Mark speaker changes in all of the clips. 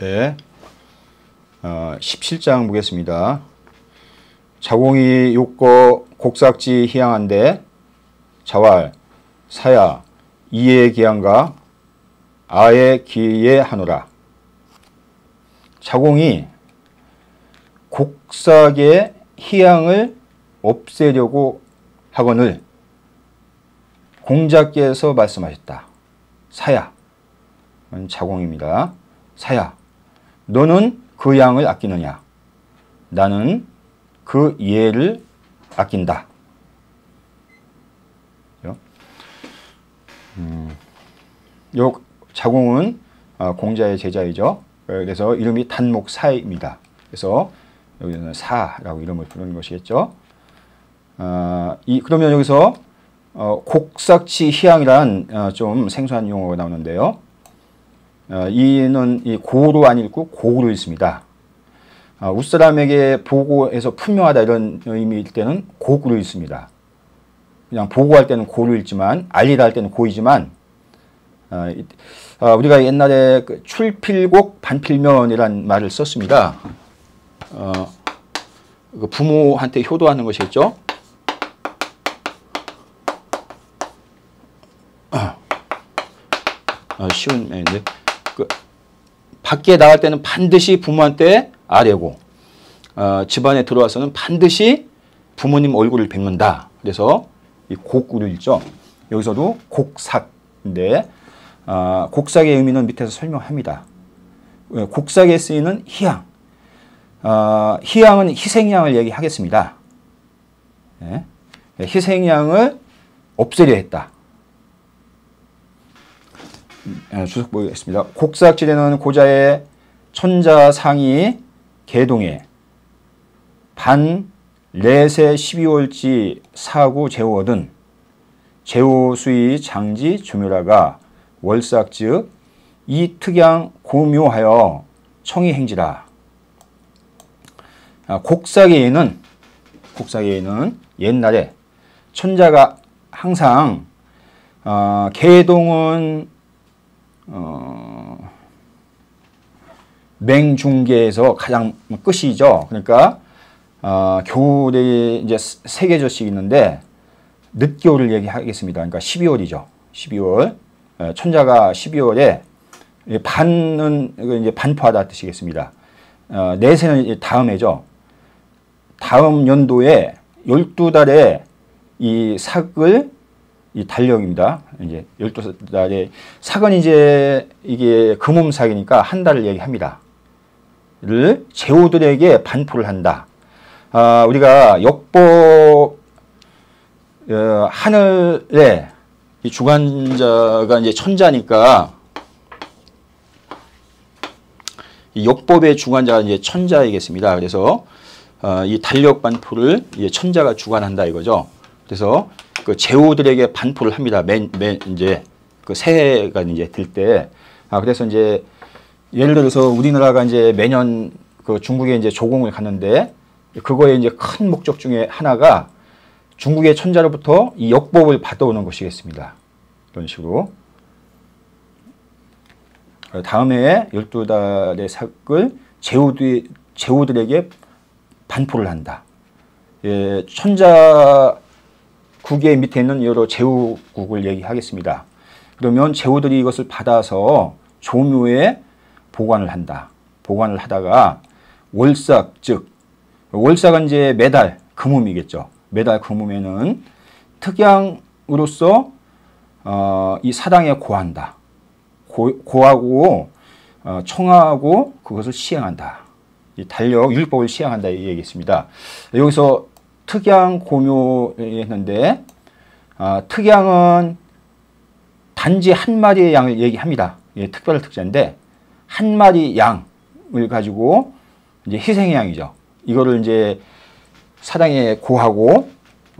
Speaker 1: 네, 17장 보겠습니다. 자공이 욕거 곡삭지 희양한데 자왈 사야 이의 기양과 아의 기에 하노라. 자공이 곡삭의 희양을 없애려고 하거늘 공자께서 말씀하셨다. 사야, 자공입니다. 사야, 너는 그 양을 아끼느냐? 나는 그 예를 아낀다. 요 자공은 공자의 제자이죠. 그래서 이름이 단목사입니다. 그래서 여기서는 사라고 이름을 부르는 것이겠죠. 그러면 여기서 곡삭지 희양이란 좀 생소한 용어가 나오는데요. 이는 이 고로 안 읽고 고로 읽습니다. 웃사람에게 보고해서 분명하다 이런 의미일 때는 고로 읽습니다. 그냥 보고할 때는 고로 읽지만 알리다 할 때는 고이지만 우리가 옛날에 그 출필곡 반필면이라는 말을 썼습니다. 그 부모한테 효도하는 것이겠죠. 쉬운 말인데 그 밖에 나갈 때는 반드시 부모한테 아뢰고 집안에 들어와서는 반드시 부모님 얼굴을 뵙는다. 그래서 이 곡으로 읽죠. 여기서도 곡삭인데 곡삭의 의미는 밑에서 설명합니다. 곡삭에 쓰이는 희양, 희양은 희생양을 얘기하겠습니다. 네. 희생양을 없애려 했다. 주석 보겠습니다. 곡삭지대는 고자의 천자상이 개동에 반 레세 12월지 사구 제오거든 제오수의 장지 주묘라가 월삭즉 이 특양 고묘하여 청이행지라. 곡삭에는 옛날에 천자가 항상 개동은 맹중계에서 가장 끝이죠. 그러니까 겨울에 이제 3계절씩 있는데 늦겨울을 얘기하겠습니다. 그러니까 12월이죠. 12월. 천자가 12월에 반은 이제 반포하다 뜻이겠습니다. 내세는 다음 해죠. 다음 연도에 12달에 이 삭을 이 달력입니다. 이제 12달에 삭은 이제 이게 금음삭이니까 한 달을 얘기합니다. 를 제후들에게 반포를 한다. 우리가 역법 하늘에 이 주관자가 이제 천자니까 이 역법의 주관자가 이제 천자이겠습니다. 그래서 이 달력 반포를 이제 천자가 주관한다 이거죠. 그래서 그 제후들에게 반포를 합니다. 이제 그 새해가 이제 될 때. 그래서 이제 예를 들어서 우리나라가 이제 매년 그 중국에 이제 조공을 갔는데 그거에 이제 큰 목적 중에 하나가 중국의 천자로부터 이 역법을 받아오는 것이겠습니다. 이런 식으로. 다음 해에 12달의 삭을 제후들에게 반포를 한다. 예, 천자 국의 밑에 있는 여러 제후국을 얘기하겠습니다. 그러면 제후들이 이것을 받아서 조묘에 보관을 한다. 보관을 하다가 월삭, 즉 월삭은 이제 매달 금음이겠죠. 매달 금음에는 특양으로서 이 사당에 고한다. 고하고 청하고 그것을 시행한다. 이 달력 율법을 시행한다 이 얘기했습니다. 여기서 특양 고묘했는데 특양은 단지 한 마리의 양을 얘기합니다. 예, 특별 특자인데 한 마리 양을 가지고 이제 희생양이죠. 이거를 이제 사당에 고하고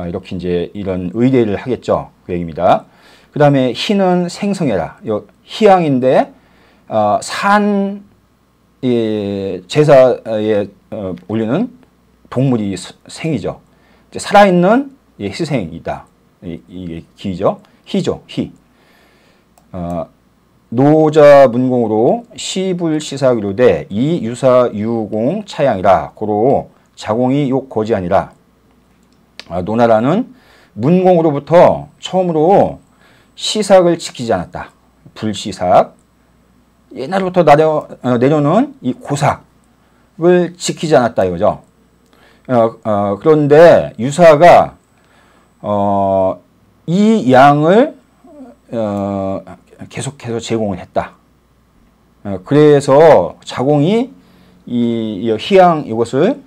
Speaker 1: 이렇게 이제 이런 의례를 하겠죠. 그 얘기입니다. 그 다음에 희는 생성해라. 희양인데 산 제사에 올리는 동물이 생이죠. 살아있는 희생이다. 이게 기죠. 희죠. 희. 노자 문공으로 시불시사기로 돼 이 유사 유공 차양이라 고로 자공이 욕 거지아니라. 노나라는 문공으로부터 처음으로 시삭을 지키지 않았다. 불시삭. 옛날부터 내려놓은 이 고삭을 지키지 않았다 이거죠. 그런데 유사가 이 양을 계속해서 제공을 했다. 그래서 자공이 이 희양 이것을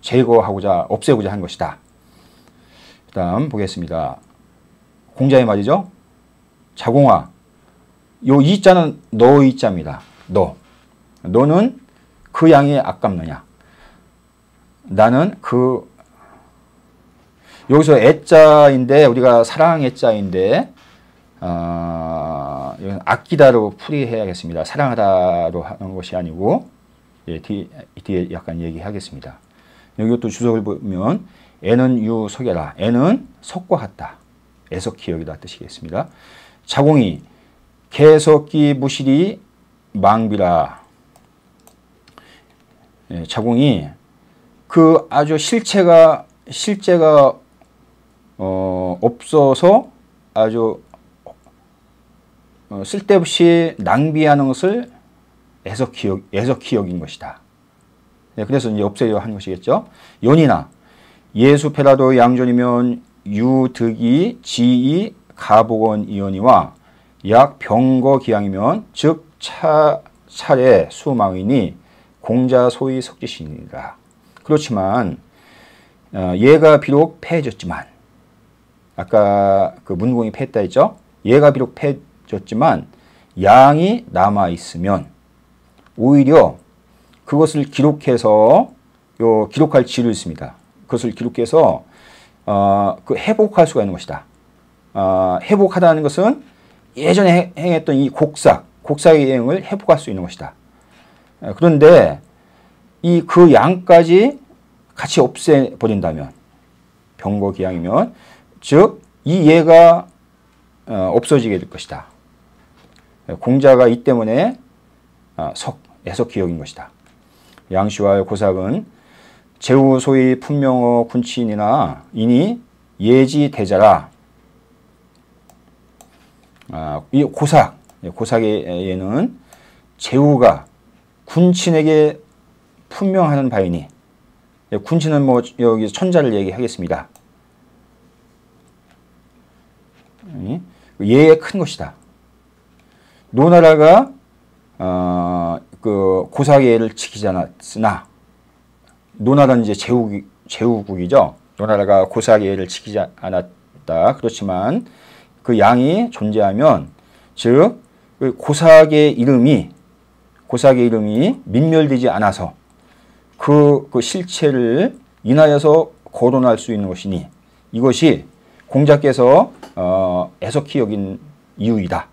Speaker 1: 제거하고자 없애고자 한 것이다. 그다음 보겠습니다. 공자의 말이죠. 자공아, 요 이자는 너 이자입니다. 너는 그 양이 아깝느냐? 나는 여기서 애자인데 우리가 사랑 애자인데 이건 아끼다로 풀이해야겠습니다. 사랑하다로 하는 것이 아니고 뒤에 약간 얘기하겠습니다. 여기 또 주석을 보면 애는 유석이라. 애는 석과 같다. 애석기역이다 뜻이겠습니다. 자공이 개석기 무실이 망비라. 자공이 그 아주 실제가 없어서 아주 쓸데없이 낭비하는 것을 애석기역인 것이다. 그래서 이제 없애려 하는 것이겠죠. 연이나 예수페라도 양존이면 유득이 지이 가복원 이언이와 약 병거기양이면 즉 차례 수망이니 공자 소위 석지신이라. 그렇지만 얘가 비록 패해졌지만 아까 그 문공이 패했다 했죠. 얘가 비록 패해졌지만 양이 남아 있으면 오히려 그것을 기록해서 기록할 지를 있습니다. 그것을 기록해서 그 회복할 수가 있는 것이다. 회복하다는 것은 예전에 행했던 이 곡삭의 행을 회복할 수 있는 것이다. 그런데 그 양까지 같이 없애버린다면 병거기양이면 즉 이 예가 없어지게 될 것이다. 공자가 이 때문에 애석기역인 것이다. 양씨와 고삭은 제후 소위 분명어 군친이나 이니 예지대자라. 이 고삭의 예는 제후가 군친에게 분명하는 바이니. 군친은 뭐 여기 천자를 얘기하겠습니다. 예의 큰 것이다. 노나라가 그 고삭예를 지키지 않았으나 노나라는 이제 제후국이죠. 노나라가 고삭예를 지키지 않았다. 그렇지만 그 양이 존재하면 즉 그 고삭의 이름이 민멸되지 않아서 그 실체를 인하여서 거론할 수 있는 것이니 이것이 공자께서 애석히 여긴 이유이다.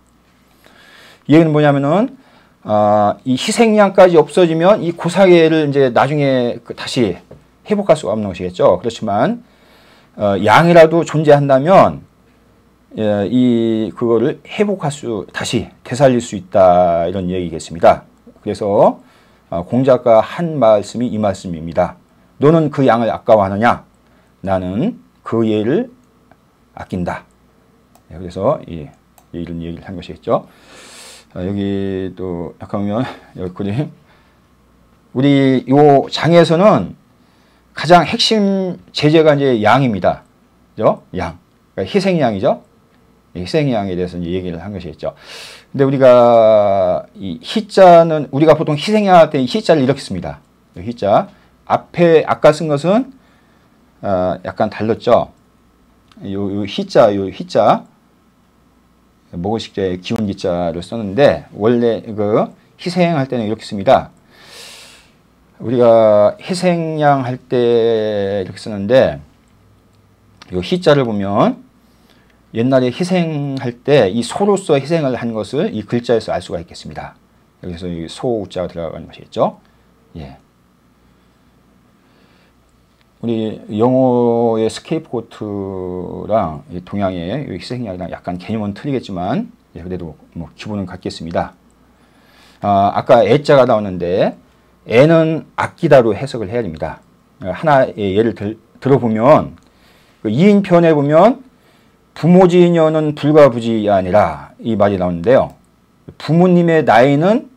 Speaker 1: 이 얘기는 뭐냐면은 이 희생양까지 없어지면 이 고삭예를 이제 나중에 다시 회복할 수가 없는 것이겠죠. 그렇지만 양이라도 존재한다면 그거를 다시 되살릴 수 있다 이런 얘기겠습니다. 그래서 공자가 한 말씀이 이 말씀입니다. 너는 그 양을 아까워하느냐? 나는 그 예를 아낀다. 그래서 이런 얘기를 한 것이겠죠. 여기 또 약간 보면 여기 그림 우리 요 장에서는 가장 핵심 제재가 이제 양입니다. 그죠? 양. 그러니까 희생양이죠. 희생양에 대해서 이제 얘기를 한 것이겠죠. 근데 우리가 이 희자는 우리가 보통 희생양할 때 희자를 이렇게 씁니다. 희자 앞에 아까 쓴 것은 약간 달랐죠. 요 희자 목의식자의 기운 기자를 썼는데 원래 그 희생할 때는 이렇게 씁니다. 우리가 희생양 할 때 이렇게 쓰는데 요 희자를 보면 옛날에 희생할 때 이 소로서 희생을 한 것을 이 글자에서 알 수가 있겠습니다. 여기서 이 소자가 들어가는 것이겠죠. 예. 우리 영어의 스케이프고트랑 동양의 희생양이랑 약간 개념은 틀리겠지만 예, 그래도 뭐 기본은 같겠습니다. 아까 애자가 나오는데 애는 아끼다로 해석을 해야 됩니다. 하나의 예를 들어보면 그 2인편에 보면 부모지녀는 불가부지가 아니라 이 말이 나오는데요. 부모님의 나이는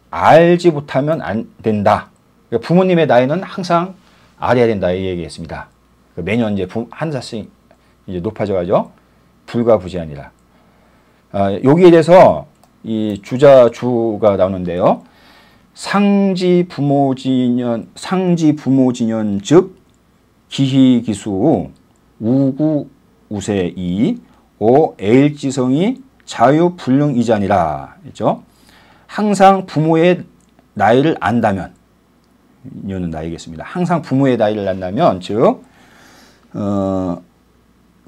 Speaker 1: 알지 못하면 안 된다. 그러니까 부모님의 나이는 항상 알아야 된다 이 얘기했습니다. 매년 이제 한 살씩 이제 높아져가죠. 불가부지 아니라. 여기에 대해서 이 주가 나오는데요. 상지 부모지년 즉 기희기수 우구 우세이 오 애일지성이 자유불능이자니라 했죠. 항상 부모의 나이를 안다면 이는 나이겠습니다. 항상 부모의 나이를 안다면 즉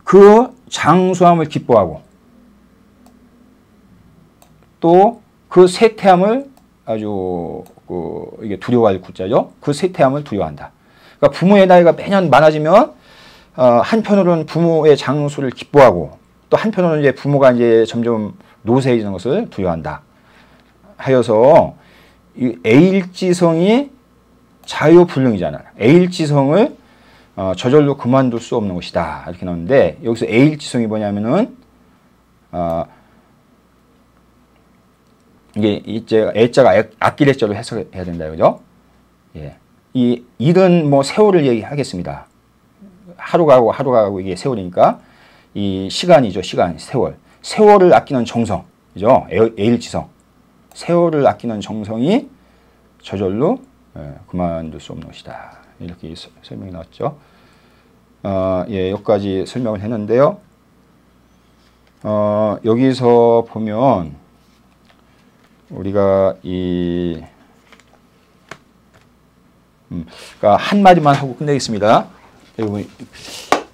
Speaker 1: 그 장수함을 기뻐하고 또 그 쇠퇴함을 아주 이게 두려워할 구자죠. 그 쇠퇴함을 두려워한다. 그러니까 부모의 나이가 매년 많아지면 한편으로는 부모의 장수를 기뻐하고 또 한편으로는 이제 부모가 이제 점점 노쇠해지는 것을 두려워한다. 하여서 이 애일지성이 자유불능이잖아요. 애일지성을 저절로 그만둘 수 없는 것이다. 이렇게 나오는데 여기서 애일지성이 뭐냐면은 이게 애자가 악기래자로 해석해야 된다. 그죠? 예. 이 일은 뭐 세월을 얘기하겠습니다. 하루가 가고 이게 세월이니까 이 시간이죠. 시간, 세월. 세월을 아끼는 정성. 그죠? 애일지성. 세월을 아끼는 정성이 저절로 그만둘 수 없는 것이다. 이렇게 설명이 나왔죠. 예, 여기까지 설명을 했는데요. 여기서 보면 우리가 그러니까 한 마디만 하고 끝내겠습니다.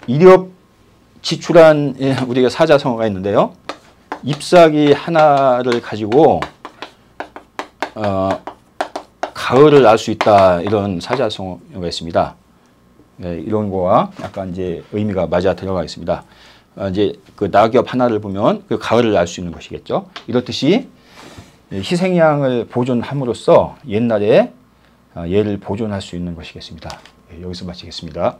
Speaker 1: 이력 지출한 우리가 사자성어가 있는데요. 잎사귀 하나를 가지고 가을을 알 수 있다 이런 사자성어가 있습니다. 네, 이런 거와 약간 이제 의미가 맞아 들어가 있습니다. 이제 그 낙엽 하나를 보면 그 가을을 알 수 있는 것이겠죠. 이렇듯이 희생양을 보존함으로써 옛날에 얘를 보존할 수 있는 것이겠습니다. 네, 여기서 마치겠습니다.